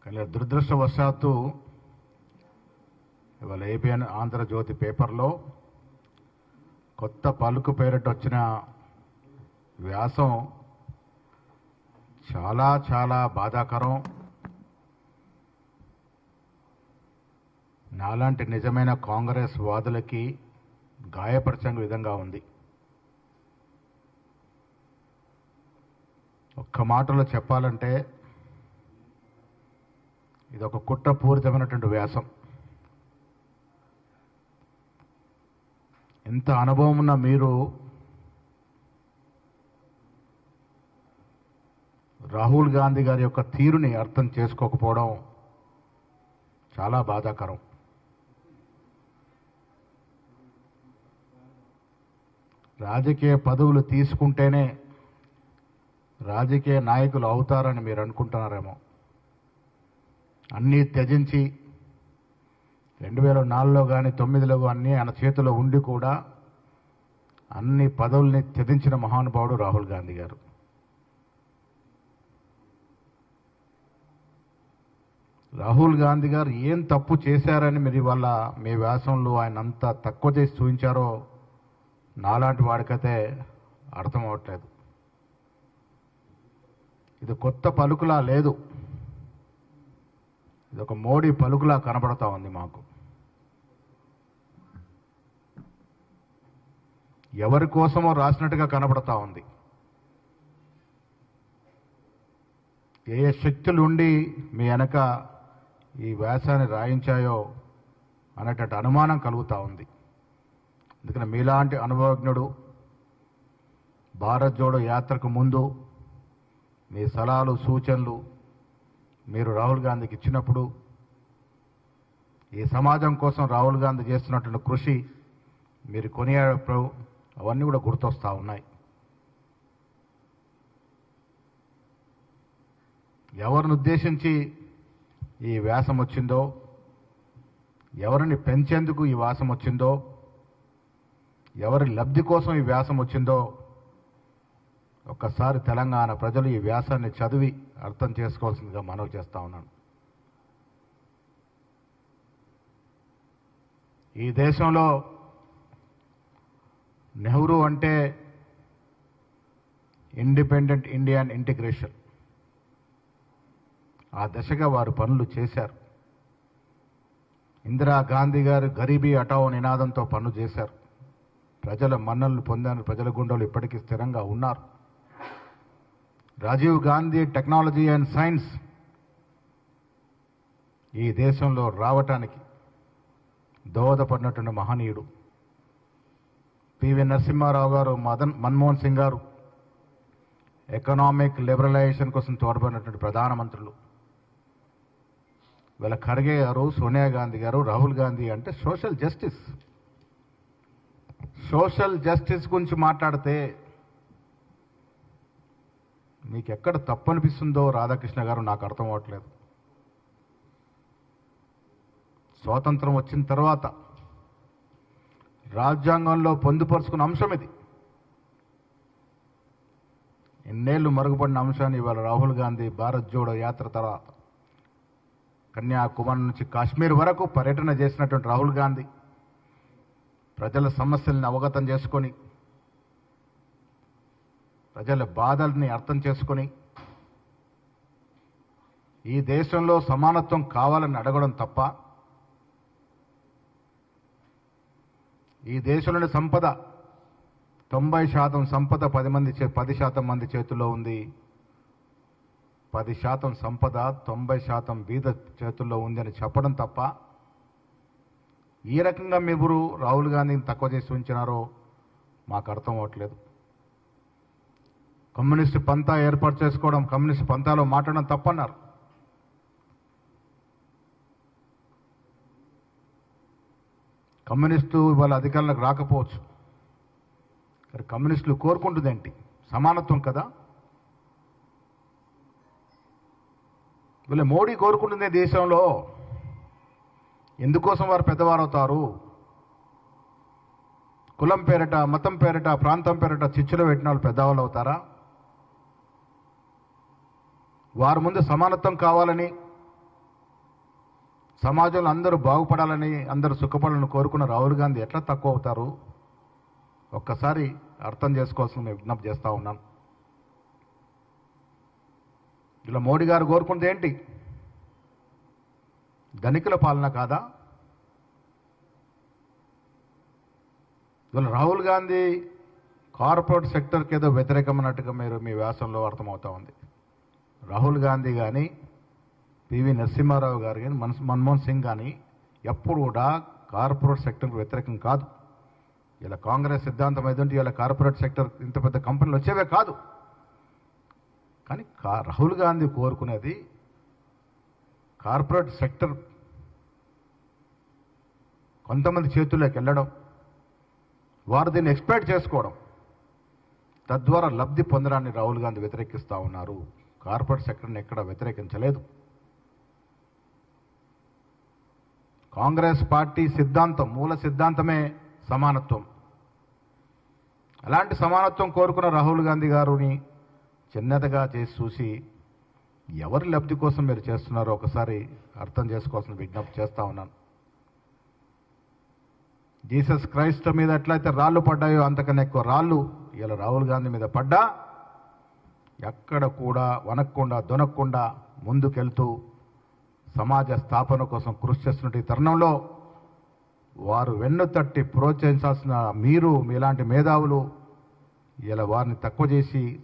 కానీ దురదృష్టవశాత్తు ఇవాళ ఏబిఎన్ ఆంధ్రజ్యోతి పేపర్లో కొత్త పలుకు పేరిట వచ్చిన వ్యాసం చాలా చాలా బాధాకరం. నాలాంటి నిజమైన కాంగ్రెస్ వాదులకి గాయపరిచే విధంగా ఉంది. ఒక్క మాటలో చెప్పాలంటే ఇది ఒక కుట్రపూరితమైనటువంటి వ్యాసం. ఎంత అనుభవం ఉన్న మీరు రాహుల్ గాంధీ గారి యొక్క తీరుని అర్థం చేసుకోకపోవడం చాలా బాధాకరం. రాజకీయ పదవులు తీసుకుంటేనే రాజకీయ నాయకులు అవుతారని మీరు అనుకుంటున్నారేమో. అన్నీ త్యజించి 2004లో కానీ 2009లో అన్నీ ఆయన చేతిలో ఉండి కూడా అన్ని పదవుల్ని త్యజించిన మహానుభావుడు రాహుల్ గాంధీ గారు. రాహుల్ గాంధీ గారు ఏం తప్పు చేశారని మీరు ఇవాళ మీ వ్యాసంలో ఆయన అంతా తక్కువ చేసి చూపించారో నాలాంటి వాడికైతే అర్థం అవ్వట్లేదు. ఇది కొత్త పలుకులా లేదు, ఇది ఒక మోడీ పలుకులా కనబడతా ఉంది మాకు. ఎవరి కోసమో రాసినట్టుగా కనబడతా ఉంది. ఏ శక్తులు ఉండి మీ వెనక ఈ వ్యాసాన్ని రాయించాయో అనేటట్టు అనుమానం కలుగుతూ ఉంది. అందుకని మీలాంటి అనుభవజ్ఞుడు భారత్ జోడో యాత్రకు ముందు మీ సలహాలు సూచనలు మీరు రాహుల్ గాంధీకి ఇచ్చినప్పుడు ఈ సమాజం కోసం రాహుల్ గాంధీ చేస్తున్నటువంటి కృషి మీరు కొనియాడప్పుడు అవన్నీ కూడా గుర్తొస్తూ ఉన్నాయి. ఎవరిని ఉద్దేశించి ఈ వ్యాసం వచ్చిందో, ఎవరిని పెంచేందుకు ఈ వ్యాసం వచ్చిందో, ఎవరి లబ్ధి కోసం ఈ వ్యాసం వచ్చిందో ఒక్కసారి తెలంగాణ ప్రజలు ఈ వ్యాసాన్ని చదివి అర్థం చేసుకోవాల్సిందిగా మనవి చేస్తా ఉన్నాను. ఈ దేశంలో నెహ్రూ అంటే ఇండిపెండెంట్ ఇండియన్ ఇంటిగ్రేషన్, ఆ దశగా వారు పనులు చేశారు. ఇందిరాగాంధీ గారు గరీబీ హటావో నినాదంతో పనులు చేశారు. ప్రజల మన్ననలు పొందారు, ప్రజల గుండెలు ఇప్పటికీ స్థిరంగా ఉన్నారు. Rajiv Gandhi technology and science ఈ దేశంలో రావటానికి దోహదపడినటువంటి మహనీయుడు. పివి నరసింహారావు గారు, మన్మోహన్ సింగ్ గారు ఎకనామిక్ లిబరలైజేషన్ కోసం తోడ్పడినటువంటి ప్రధానమంత్రులు. వీళ్ళ ఖర్గే గారు, సోనియా గాంధీ గారు, రాహుల్ గాంధీ అంటే సోషల్ జస్టిస్ గురించి మాట్లాడితే మీకు ఎక్కడ తప్పు అనిపిస్తుందో రాధాకృష్ణ గారు నాకు అర్థం అవ్వట్లేదు. స్వాతంత్రం వచ్చిన తర్వాత రాజ్యాంగంలో పొందుపరుచుకున్న అంశం ఇది. ఎన్నేళ్లు మరుగుపడిన అంశాన్ని ఇవాళ రాహుల్ గాంధీ భారత్ జోడో యాత్ర తర్వాత కన్యాకుమారి నుంచి కాశ్మీర్ వరకు పర్యటన చేసినటువంటి రాహుల్ గాంధీ ప్రజల సమస్యల్ని అవగతం చేసుకొని, ప్రజల బాధల్ని అర్థం చేసుకొని, ఈ దేశంలో సమానత్వం కావాలని అడగడం తప్ప, ఈ దేశంలోని సంపద 90% సంపద 10% మంది చేతుల్లో ఉంది. 10% సంపద 90% బీద చేతుల్లో ఉంది అని చెప్పడం తప్ప, ఈ రకంగా మీరు రాహుల్ గాంధీని తక్కువ చేసి ఉంచినారో మాకు అర్థం అవ్వట్లేదు. కమ్యూనిస్టు పంతా ఏర్పాటు చేసుకోవడం, కమ్యూనిస్టు పంతాలో మాట్లాడడం తప్పన్నారు. కమ్యూనిస్టు ఇవాళ అధికారంలోకి రాకపోవచ్చు, కానీ కమ్యూనిస్టులు కోరుకుంటుంది ఏంటి? సమానత్వం కదా. వీళ్ళ మోడీ కోరుకుంటుంది దేశంలో. ఎందుకోసం వారు పెద్దవారు అవుతారు? కులం పేరిట, మతం పేరిట, ప్రాంతం పేరిట చిచ్చులు పెట్టిన వాళ్ళు పెద్దవాళ్ళు అవుతారా? వారి ముందు సమానత్వం కావాలని, సమాజంలో అందరూ బాగుపడాలని, అందరూ సుఖపడాలని కోరుకున్న రాహుల్ గాంధీ ఎట్లా తక్కువ అవుతారు? ఒక్కసారి అర్థం చేసుకోవాల్సిన విజ్ఞప్తి చేస్తూ ఉన్నాను. ఇలా మోడీ గారు కోరుకున్నది ఏంటి? ధనికుల పాలన కాదా? ఇవాళ రాహుల్ గాంధీ కార్పొరేట్ సెక్టర్కి ఏదో వ్యతిరేకమైనట్టుగా మీరు మీ వ్యాసంలో అర్థమవుతా ఉంది. రాహుల్ గాంధీ కానీ, పివి నరసింహారావు గారు కానీ, మన్మోహన్ సింగ్ కానీ ఎప్పుడు కూడా కార్పొరేట్ సెక్టర్కి వ్యతిరేకం కాదు. ఇలా కాంగ్రెస్ సిద్ధాంతం ఏదంటే ఇలా కార్పొరేట్ సెక్టర్ ఇంత పెద్ద కంపెనీలు వచ్చేవే కాదు. కానీ రాహుల్ గాంధీ కోరుకునేది కార్పొరేట్ సెక్టర్ కొంతమంది చేతుల్లోకి వెళ్ళడం, వారు దీన్ని ఎక్స్ప్లాయిట్ చేసుకోవడం, తద్వారా లబ్ధి పొందడాన్ని రాహుల్ గాంధీ వ్యతిరేకిస్తూ ఉన్నారు. కార్పొరేట్ సెక్టర్ని ఎక్కడ వ్యతిరేకించలేదు. కాంగ్రెస్ పార్టీ సిద్ధాంతం, మూల సిద్ధాంతమే సమానత్వం. అలాంటి సమానత్వం కోరుకున్న రాహుల్ గాంధీ గారిని చిన్నదిగా చేసి చూసి ఎవరి లబ్ధి కోసం మీరు చేస్తున్నారో ఒకసారి అర్థం చేసుకోవాల్సిన విజ్ఞప్తి చేస్తూ ఉన్నాను. జీసస్ క్రైస్ట్ మీద ఎట్లయితే రాళ్ళు పడ్డాయో అంతకన్నా ఎక్కువ రాళ్ళు ఇలా రాహుల్ గాంధీ మీద పడ్డా ఎక్కడ కూడా వనక్కుండా దొనక్కుండా ముందుకెళ్తూ సమాజ స్థాపన కోసం కృషి చేస్తున్న ఈ తరుణంలో వారు వెన్ను తట్టి ప్రోత్సహించాల్సిన మీరు, మీలాంటి మేధావులు ఇలా వారిని తక్కువ చేసి